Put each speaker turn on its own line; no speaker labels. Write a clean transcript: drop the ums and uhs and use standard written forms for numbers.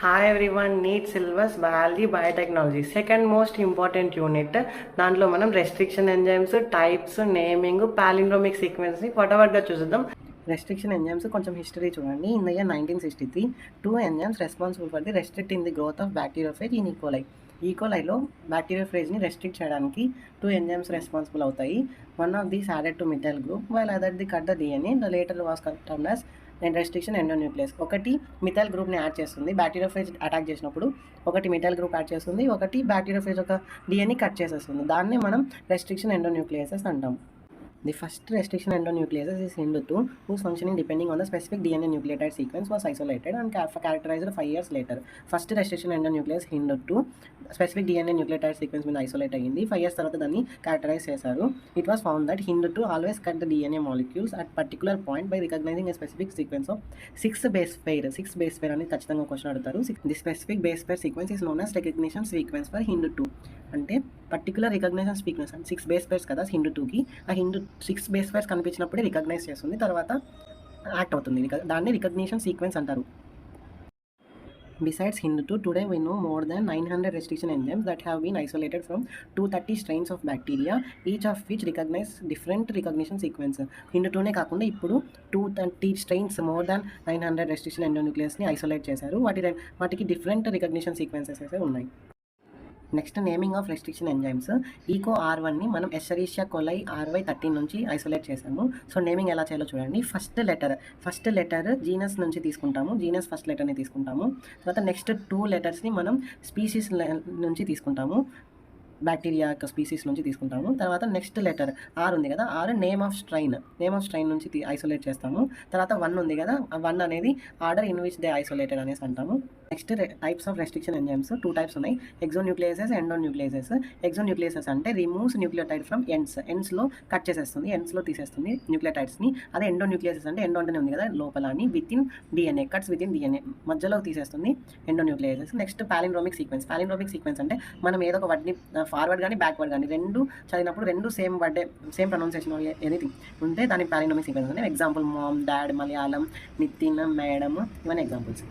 Hi everyone, NEET syllabus biology biotechnology second most important unit. దాంట్లో మనం restriction enzymes, types, naming, palindromic సీక్వెన్స్ని ఫటాఫట్గా చూద్దాం. రెస్ట్రిక్షన్ ఎంజైమ్స్ కొంచెం హిస్టరీ చూడండి. In the year 1963 two enzymes responsible for the restricting the growth of bacteriophage in E coli. ఈకోలైలో బ్యాక్టీరియోఫేజ్ని restrict చేయడానికి టూ ఎంజైమ్స్ రెస్పాన్సిబుల్ అవుతాయి. One of these added to methyl group while other the cut the DNA. The later was termed as restriction endonuclease. ఒకటి methyl గ్రూప్ని add చేస్తుంది, bacteriophage attack చేసినప్పుడు ఒకటి methyl group add చేస్తుంది, ఒకటి bacteriophage ఒక DNA cut చేసేస్తుంది. దాన్ని మనం రెస్ట్రిక్షన్ ఎండోన్యూక్లియసెస్ అంటాం. The first restriction endonucleases is HIND2, whose functioning depending on the specific DNA nucleotide sequence was isolated and characterized 5 years later. First restriction endonuclease HIND2 specific DNA nucleotide sequence మీద isolate అయ్యింది. 5 years తర్వాత దాన్ని characterize చేశారు. It was found that HIND2 always cut the DNA molecules at particular point by recognizing a specific sequence of 6 base pair. 6 base pair అనేది ఖచ్చితంగా question అడుగుతారు. The specific base pair sequence is known as recognition sequence for HIND2. అంటే particular recognition sequence అంటే 6 base pairs కదా HIND2కి. ఆ 6 base pairs కనిపించినప్పుడే recognise చేస్తుంది, తర్వాత act అవుతుంది. దాన్ని రికగ్నిషన్ సీక్వెన్స్ అంటారు. Besides HIND2, today we know more than 900 restriction enzymes that have been isolated from 230 strains of bacteria, each of which recognize different recognition sequence. HIND2నే కాకుండా ఇప్పుడు 230 strains, more than 900 restriction endonucleases isolate చేశారు. వాటికి different recognition sequences అయితే ఉన్నాయి. Next naming of restriction enzymes. Eco R1ని మనం Escherichia కొలై RY13 నుంచి ఐసోలేట్ చేసాము. సో నేమింగ్ ఎలా చేయాలో చూడండి. ఫస్ట్ లెటర్ జీనస్ నుంచి తీసుకుంటాము, జీనస్ ఫస్ట్ లెటర్ని తీసుకుంటాము. తర్వాత నెక్స్ట్ 2 లెటర్స్ని మనం స్పీసీస్ నుంచి తీసుకుంటాము, బ్యాక్టీరియా యొక్క స్పీసీస్ నుంచి తీసుకుంటాము. తర్వాత నెక్స్ట్ లెటర్ ఆర్ ఉంది కదా, ఆర్ నేమ్ ఆఫ్ స్ట్రైన్ నుంచి ఐసోలేట్ చేస్తాము. తర్వాత 1 ఉంది కదా, 1 అనేది order in which they isolated అనేసి అంటాము. Next types of restriction enzymes 2 types ఉన్నాయి, ఎక్సోన్యూక్లియేసెస్, ఎండోన్యూక్లియేసెస్. ఎక్సోన్యూక్లియేసెస్ అంటే రిమూవ్స్ న్యూక్లియోటైడ్ ఫ్రమ్ ఎండ్స్లో కట్ చేసేస్తుంది, ఎండ్స్లో తీసేస్తుంది న్యూక్లియోటైడ్స్ని. అదే ఎండోన్యూక్లియేసెస్ అంటే ఎండో అంటేనే ఉంది కదా లోపల అని, within DNA cuts within DNA మధ్యలో తీసేస్తుంది ఎండోన్యూక్లియేసెస్. నెక్స్ట్ పాలిండ్రోమిక్ సీక్వెన్స్ అంటే మనం ఏదో ఒక వర్డ్ని ఫార్వర్డ్ కానీ బ్యాక్వర్డ్ కానీ రెండు చదివినప్పుడు రెండు సేమ్ వర్డే సేమ్ ప్రొనౌన్సియేషన్ ఎనీథింగ్ ఉంటే దాని పాలిండ్రోమిక్ సీక్వెన్స్ అంటే. Example mom, dad, Malayalam, Nitin, madam, ఇవన్నీ ఎగ్జాంపుల్స్.